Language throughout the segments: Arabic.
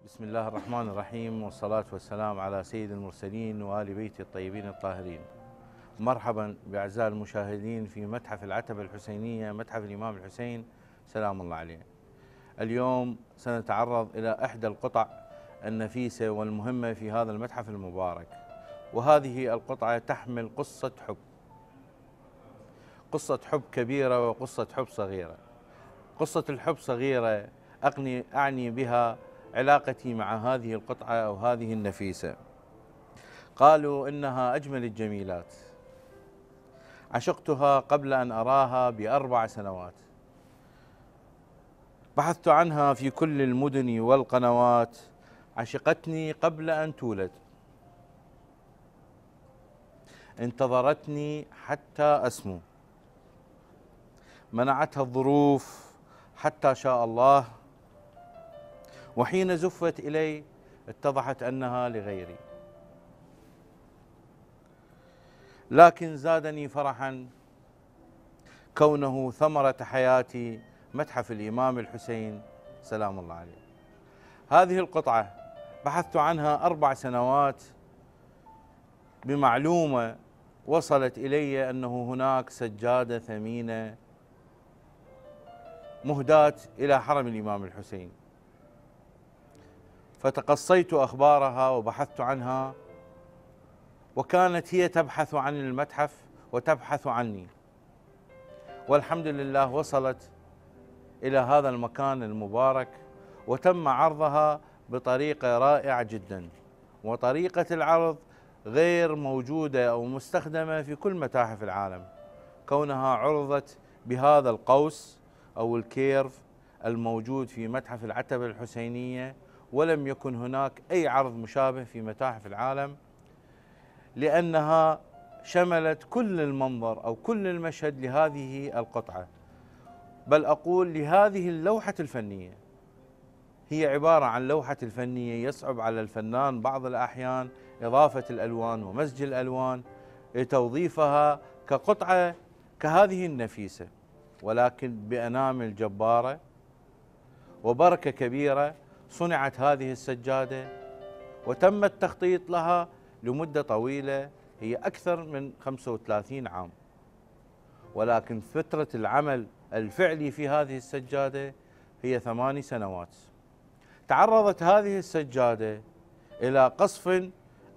بسم الله الرحمن الرحيم، والصلاة والسلام على سيد المرسلين وآل بيت الطيبين الطاهرين. مرحبا بأعزائي المشاهدين في متحف العتبة الحسينية، متحف الإمام الحسين سلام الله عليه. اليوم سنتعرض إلى إحدى القطع النفيسة والمهمة في هذا المتحف المبارك، وهذه القطعة تحمل قصة حب كبيرة وقصة حب صغيرة. قصة الحب صغيرة أعني بها علاقتي مع هذه القطعة أو هذه النفيسة. قالوا إنها أجمل الجميلات، عشقتها قبل أن أراها ب4 سنوات، بحثت عنها في كل المدن والقنوات، عشقتني قبل أن تولد، انتظرتني حتى أسمو، منعتها الظروف حتى شاء الله، وحين زفت إلي اتضحت أنها لغيري. لكن زادني فرحا كونه ثمرة حياتي متحف الإمام الحسين سلام الله عليه. هذه القطعة بحثت عنها 4 سنوات بمعلومة وصلت إلي أنه هناك سجادة ثمينة مهداة إلى حرم الإمام الحسين، فتقصيت أخبارها وبحثت عنها، وكانت هي تبحث عن المتحف وتبحث عني، والحمد لله وصلت إلى هذا المكان المبارك، وتم عرضها بطريقة رائعة جدا، وطريقة العرض غير موجودة أو مستخدمة في كل متاحف العالم، كونها عرضت بهذا القوس أو الكيرف الموجود في متحف العتبة الحسينية، ولم يكن هناك أي عرض مشابه في متاحف العالم، لأنها شملت كل المنظر أو كل المشهد لهذه القطعة، بل أقول لهذه اللوحة الفنية. هي عبارة عن لوحة الفنية يصعب على الفنان بعض الأحيان إضافة الألوان ومزج الألوان لتوظيفها كقطعة كهذه النفيسة، ولكن بأنامل جبارة وبركة كبيرة صنعت هذه السجادة، وتم التخطيط لها لمدة طويلة هي أكثر من 35 عام، ولكن فترة العمل الفعلي في هذه السجادة هي 8 سنوات. تعرضت هذه السجادة إلى قصف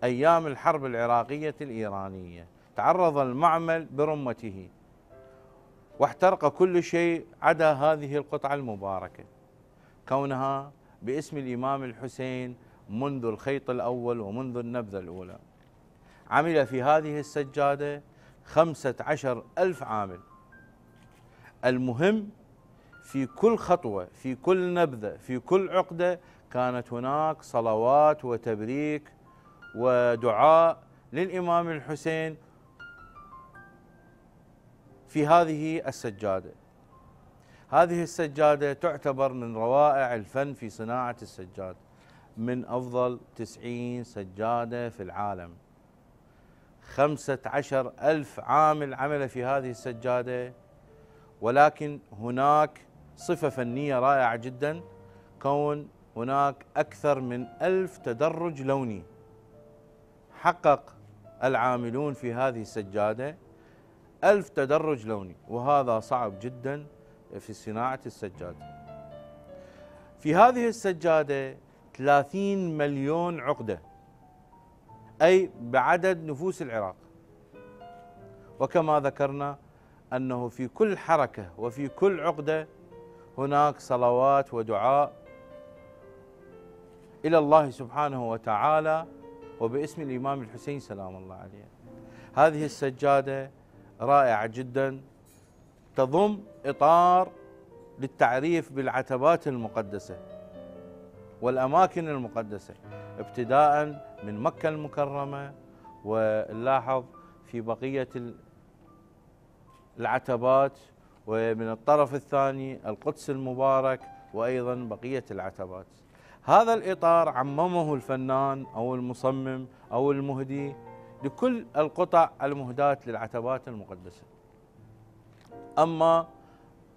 أيام الحرب العراقية الإيرانية، تعرض المعمل برمته واحترق كل شيء عدا هذه القطعة المباركة، كونها باسم الإمام الحسين منذ الخيط الأول ومنذ النبذة الأولى. عمل في هذه السجادة 15,000 عامل. المهم في كل خطوة، في كل نبذة، في كل عقدة كانت هناك صلوات وتبريك ودعاء للإمام الحسين في هذه السجادة. هذه السجادة تعتبر من روائع الفن في صناعة السجاد، من أفضل 90 سجادة في العالم. 15,000 عامل عمل في هذه السجادة، ولكن هناك صفة فنية رائعة جدا، كون هناك أكثر من 1000 تدرج لوني حقق العاملون في هذه السجادة 1000 تدرج لوني، وهذا صعب جدا في صناعة السجادة. في هذه السجادة 30 مليون عقدة، أي بعدد نفوس العراق. وكما ذكرنا أنه في كل حركة وفي كل عقدة هناك صلوات ودعاء إلى الله سبحانه وتعالى وباسم الإمام الحسين سلام الله عليه. هذه السجادة رائعة جدا، تضم إطار للتعريف بالعتبات المقدسة والأماكن المقدسة، ابتداء من مكة المكرمة، ونلاحظ في بقية العتبات، ومن الطرف الثاني القدس المبارك، وأيضا بقية العتبات. هذا الإطار عممه الفنان أو المصمم أو المهدي لكل القطع المهداة للعتبات المقدسة. أما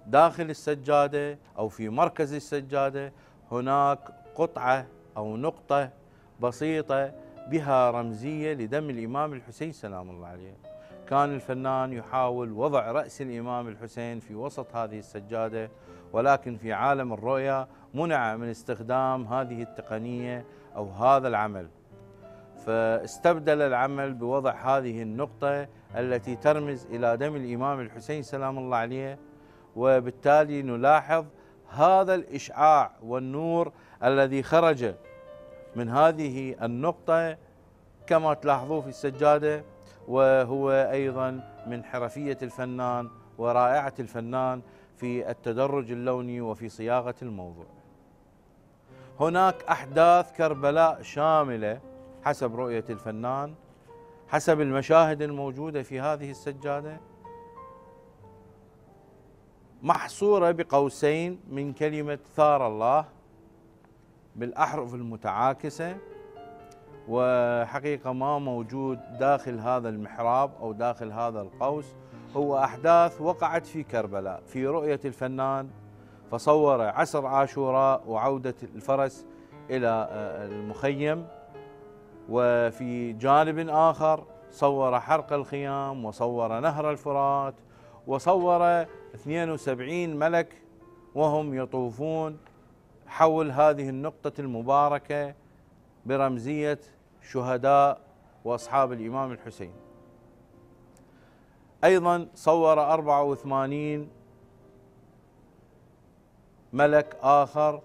داخل السجادة أو في مركز السجادة هناك قطعة أو نقطة بسيطة بها رمزية لدم الإمام الحسين سلام الله عليه. كان الفنان يحاول وضع رأس الإمام الحسين في وسط هذه السجادة، ولكن في عالم الرؤيا منع من استخدام هذه التقنية أو هذا العمل، فاستبدل العمل بوضع هذه النقطة التي ترمز إلى دم الإمام الحسين سلام الله عليه. وبالتالي نلاحظ هذا الإشعاع والنور الذي خرج من هذه النقطة كما تلاحظوا في السجادة، وهو أيضا من حرفية الفنان ورائعة الفنان في التدرج اللوني وفي صياغة الموضوع. هناك أحداث كربلاء شاملة حسب رؤية الفنان، حسب المشاهد الموجودة في هذه السجادة، محصورة بقوسين من كلمة ثار الله بالأحرف المتعاكسة، وحقيقة ما موجود داخل هذا المحراب أو داخل هذا القوس هو أحداث وقعت في كربلاء في رؤية الفنان، فصور عصر عاشوراء وعودة الفرس إلى المخيم، وفي جانب آخر صور حرق الخيام وصور نهر الفرات وصور 72 ملك وهم يطوفون حول هذه النقطة المباركة برمزية شهداء وأصحاب الإمام الحسين. أيضا صور 84 ملك آخر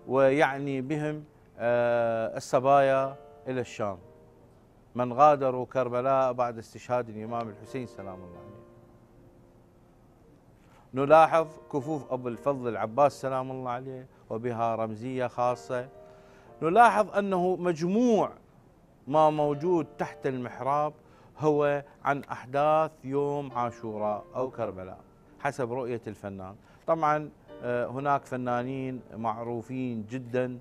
ويعني بهم السبايا إلى الشام، من غادروا كربلاء بعد استشهاد الإمام الحسين سلام الله عليه. نلاحظ كفوف أبو الفضل العباس سلام الله عليه وبها رمزية خاصة. نلاحظ أنه مجموع ما موجود تحت المحراب هو عن أحداث يوم عاشوراء أو كربلاء حسب رؤية الفنان. طبعا هناك فنانين معروفين جدا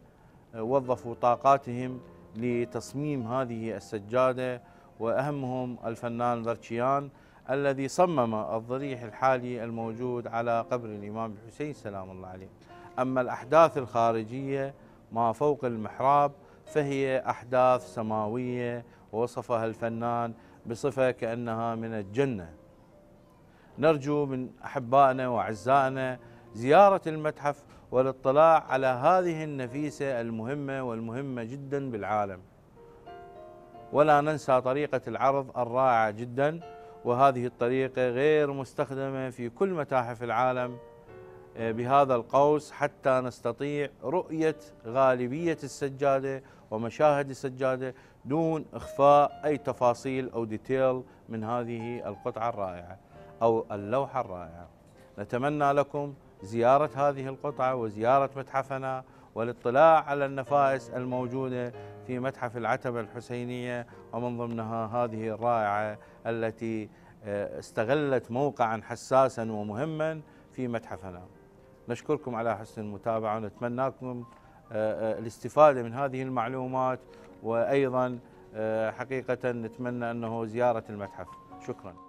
وظفوا طاقاتهم لتصميم هذه السجادة، وأهمهم الفنان ذرتشيان الذي صمم الضريح الحالي الموجود على قبر الإمام الحسين سلام الله عليه. أما الأحداث الخارجية ما فوق المحراب فهي أحداث سماوية ووصفها الفنان بصفة كأنها من الجنة. نرجو من أحبائنا وأعزائنا زيارة المتحف والاطلاع على هذه النفيسة المهمة والمهمة جدا بالعالم، ولا ننسى طريقة العرض الرائعة جدا، وهذه الطريقة غير مستخدمة في كل متاحف العالم بهذا القوس حتى نستطيع رؤية غالبية السجادة ومشاهد السجادة دون إخفاء أي تفاصيل أو ديتيل من هذه القطعة الرائعة أو اللوحة الرائعة. نتمنى لكم زيارة هذه القطعة وزيارة متحفنا والاطلاع على النفائس الموجودة في متحف العتبة الحسينية، ومن ضمنها هذه الرائعة التي استغلت موقعا حساسا ومهما في متحفنا. نشكركم على حسن المتابعة ونتمنى لكم الاستفادة من هذه المعلومات، وأيضا حقيقة نتمنى أنه زيارة المتحف. شكرا.